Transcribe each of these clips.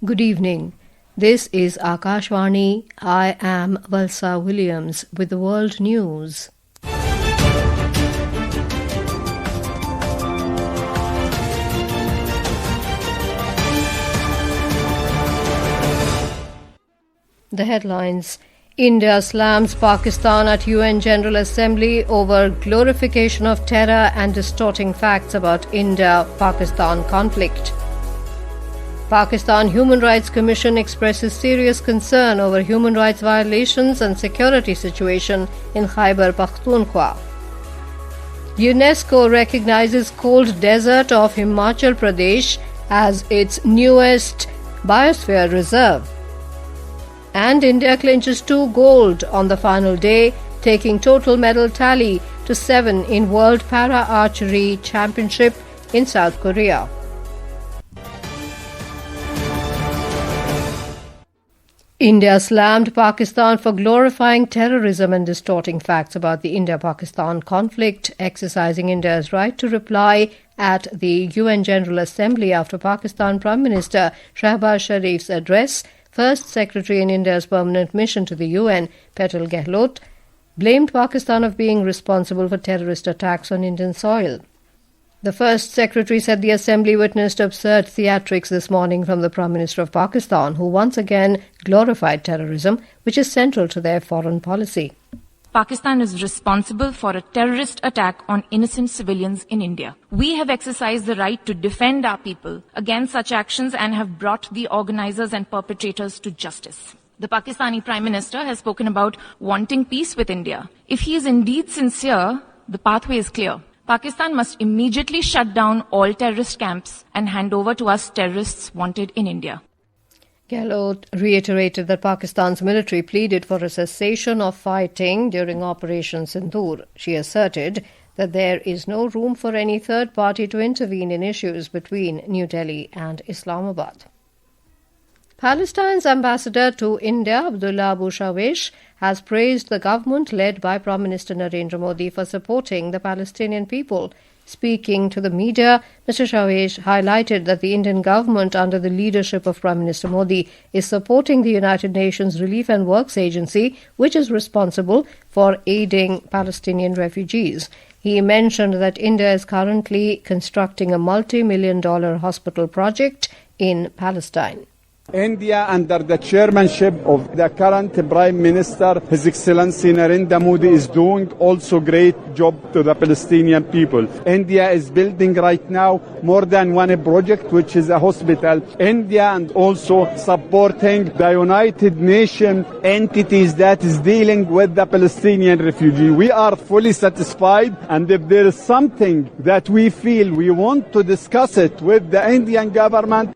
Good evening. This is Akashvani. I am Valsa Williams with the world news. The headlines: India slams Pakistan at UN General Assembly over glorification of terror and distorting facts about India-Pakistan conflict. Pakistan Human Rights Commission expresses serious concern over human rights violations and security situation in Khyber Pakhtunkhwa. UNESCO recognizes cold desert of Himachal Pradesh as its newest Biosphere Reserve. And India clinches 2 gold on the final day, taking total medal tally to 7 in World Para Archery Championship in South Korea. India slammed Pakistan for glorifying terrorism and distorting facts about the India-Pakistan conflict, exercising India's right to reply at the UN General Assembly after Pakistan Prime Minister Shehbaz Sharif's address. First Secretary in India's permanent mission to the UN, Patel Gehlot, blamed Pakistan of being responsible for terrorist attacks on Indian soil. The First Secretary said the Assembly witnessed absurd theatrics this morning from the Prime Minister of Pakistan, who once again glorified terrorism, which is central to their foreign policy. Pakistan is responsible for a terrorist attack on innocent civilians in India. We have exercised the right to defend our people against such actions and have brought the organizers and perpetrators to justice. The Pakistani Prime Minister has spoken about wanting peace with India. If he is indeed sincere, the pathway is clear. Pakistan must immediately shut down all terrorist camps and hand over to us terrorists wanted in India. Gehlot reiterated that Pakistan's military pleaded for a cessation of fighting during Operation Sindoor. She asserted that there is no room for any third party to intervene in issues between New Delhi and Islamabad. Palestine's ambassador to India, Abdullah Abu Shawish, has praised the government led by Prime Minister Narendra Modi for supporting the Palestinian people. Speaking to the media, Mr. Shawish highlighted that the Indian government, under the leadership of Prime Minister Modi, is supporting the United Nations Relief and Works Agency, which is responsible for aiding Palestinian refugees. He mentioned that India is currently constructing a multi-million-dollar hospital project in Palestine. India, under the chairmanship of the current Prime Minister, His Excellency Narendra Modi, is doing also great job to the Palestinian people. India is building right now more than one project, which is a hospital. India and also supporting the United Nations entities that is dealing with the Palestinian refugee. We are fully satisfied, and if there is something that we feel we want to discuss it with the Indian government.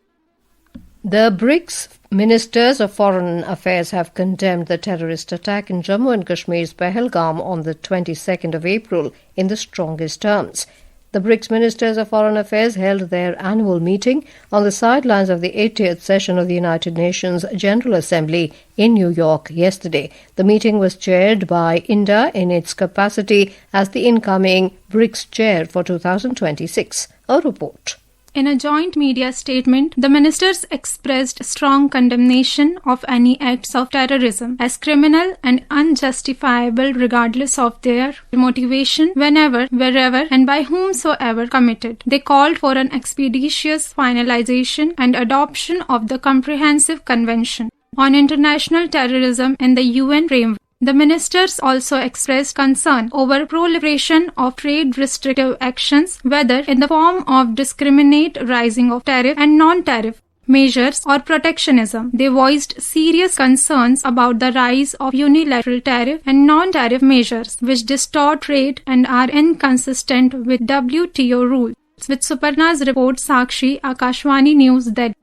The BRICS Ministers of Foreign Affairs have condemned the terrorist attack in Jammu and Kashmir's Pahalgam on the 22nd of April in the strongest terms. The BRICS Ministers of Foreign Affairs held their annual meeting on the sidelines of the 80th session of the United Nations General Assembly in New York yesterday. The meeting was chaired by India in its capacity as the incoming BRICS chair for 2026. A report. In a joint media statement, the ministers expressed strong condemnation of any acts of terrorism as criminal and unjustifiable regardless of their motivation, whenever, wherever, and by whomsoever committed. They called for an expeditious finalization and adoption of the Comprehensive Convention on International Terrorism in the UN framework. The ministers also expressed concern over proliferation of trade restrictive actions, whether in the form of discriminate rising of tariff and non-tariff measures or protectionism. They voiced serious concerns about the rise of unilateral tariff and non-tariff measures, which distort trade and are inconsistent with WTO rules. With Suparna's report, Sakshi, Akashvani News, Delhi.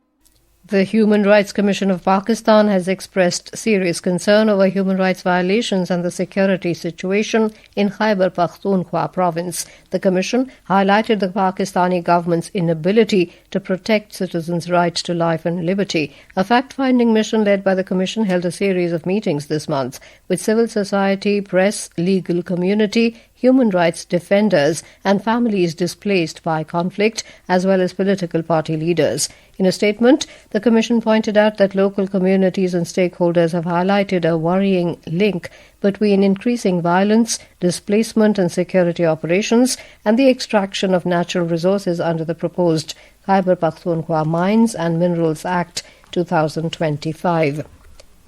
The Human Rights Commission of Pakistan has expressed serious concern over human rights violations and the security situation in Khyber Pakhtunkhwa province. The Commission highlighted the Pakistani government's inability to protect citizens' rights to life and liberty. A fact-finding mission led by the Commission held a series of meetings this month with civil society, press, legal community, human rights defenders and families displaced by conflict, as well as political party leaders. In a statement, the Commission pointed out that local communities and stakeholders have highlighted a worrying link between increasing violence, displacement and security operations and the extraction of natural resources under the proposed Khyber Pakhtunkhwa Mines and Minerals Act 2025.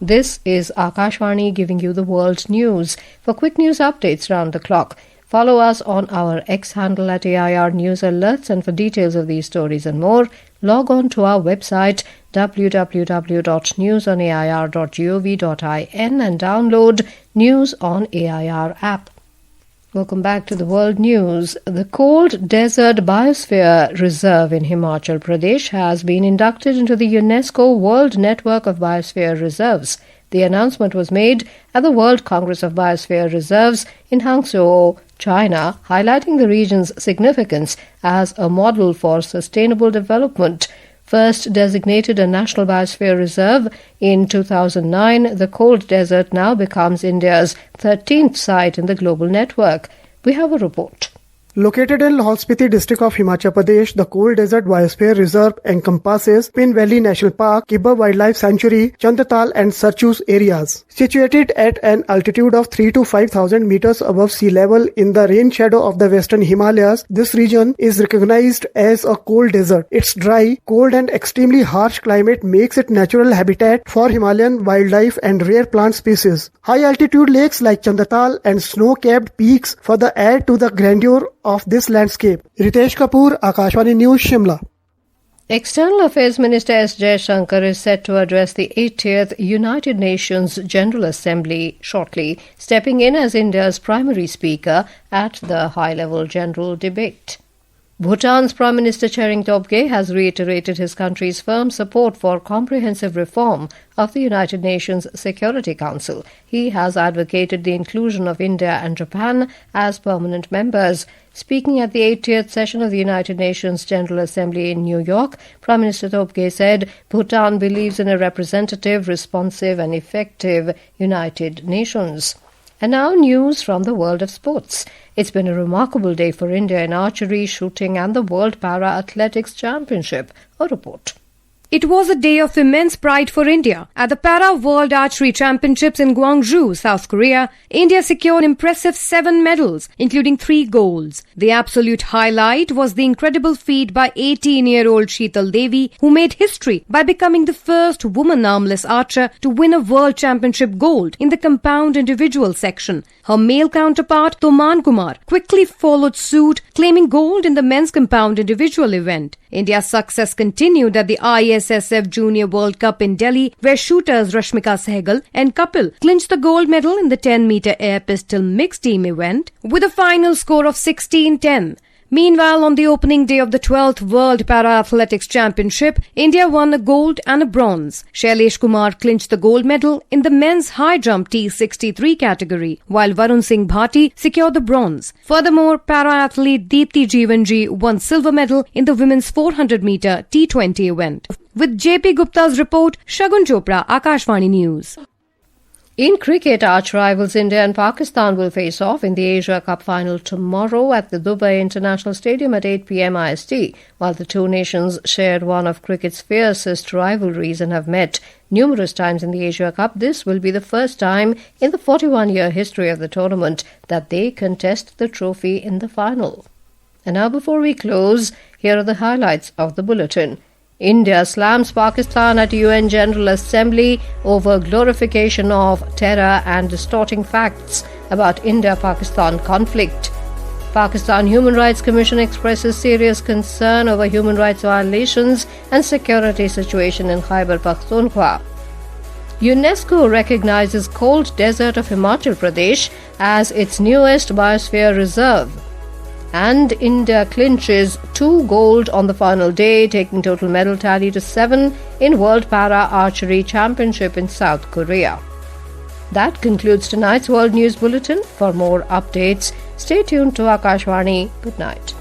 This is Akashvani giving you the world news. For quick news updates round the clock, follow us on our X handle at AIR News Alerts, and for details of these stories and more, log on to our website www.newsonair.gov.in and download News on AIR app. Welcome back to the world news. The cold desert Biosphere Reserve in Himachal Pradesh has been inducted into the UNESCO World Network of Biosphere Reserves. The announcement was made at the World Congress of Biosphere Reserves in Hangzhou, China, highlighting the region's significance as a model for sustainable development. First designated a National Biosphere Reserve in 2009, the cold desert now becomes India's 13th site in the global network. We have a report. Located in Lahaul Spiti district of Himachal Pradesh, the Cold Desert Biosphere Reserve encompasses Pin Valley National Park, Khyber Wildlife Sanctuary, Chandatal and Sarchus areas. Situated at an altitude of 3 to 5,000 meters above sea level in the rain shadow of the western Himalayas, this region is recognized as a cold desert. Its dry, cold and extremely harsh climate makes it natural habitat for Himalayan wildlife and rare plant species. High altitude lakes like Chandatal and snow-capped peaks further add to the grandeur of this landscape. Ritesh Kapoor, Akashvani News, Shimla. External Affairs Minister S. Jaishankar is set to address the 80th United Nations General Assembly shortly, stepping in as India's primary speaker at the high-level general debate. Bhutan's Prime Minister Tshering Tobgay has reiterated his country's firm support for comprehensive reform of the United Nations Security Council. He has advocated the inclusion of India and Japan as permanent members. Speaking at the 80th session of the United Nations General Assembly in New York, Prime Minister Tobgay said Bhutan believes in a representative, responsive and effective United Nations. And now news from the world of sports. It's been a remarkable day for India in archery, shooting and the World Para Archery Championship. A report. It was a day of immense pride for India. At the Para World Archery Championships in Gwangju, South Korea, India secured impressive 7 medals, including 3 golds. The absolute highlight was the incredible feat by 18-year-old Sheetal Devi, who made history by becoming the first woman armless archer to win a World Championship gold in the compound individual section. Her male counterpart, Toman Kumar, quickly followed suit, claiming gold in the men's compound individual event. India's success continued at the ISSF Junior World Cup in Delhi, where shooters Rashmika Sehgal and Kapil clinched the gold medal in the 10-meter air pistol mixed team event with a final score of 16-10. Meanwhile, on the opening day of the 12th World Para Athletics Championship, India won a gold and a bronze. Shailesh Kumar clinched the gold medal in the men's high jump T63 category, while Varun Singh Bhati secured the bronze. Furthermore, para-athlete Deepti Jeevanji won silver medal in the women's 400-meter T20 event. With JP Gupta's report, Shagun Chopra, Akashvani News. In cricket, arch rivals India and Pakistan will face off in the Asia Cup final tomorrow at the Dubai International Stadium at 8 p.m. IST. While the two nations shared one of cricket's fiercest rivalries and have met numerous times in the Asia Cup, this will be the first time in the 41-year history of the tournament that they contest the trophy in the final. And now, before we close, here are the highlights of the bulletin. India slams Pakistan at UN General Assembly over glorification of terror and distorting facts about India-Pakistan conflict. Pakistan Human Rights Commission expresses serious concern over human rights violations and security situation in Khyber Pakhtunkhwa. UNESCO recognizes cold desert of Himachal Pradesh as its newest Biosphere Reserve. And India clinches 2 gold on the final day, taking total medal tally to 7 in World Para Archery Championship in South Korea. That concludes tonight's World News Bulletin. For more updates, stay tuned to Akashvani. Good night.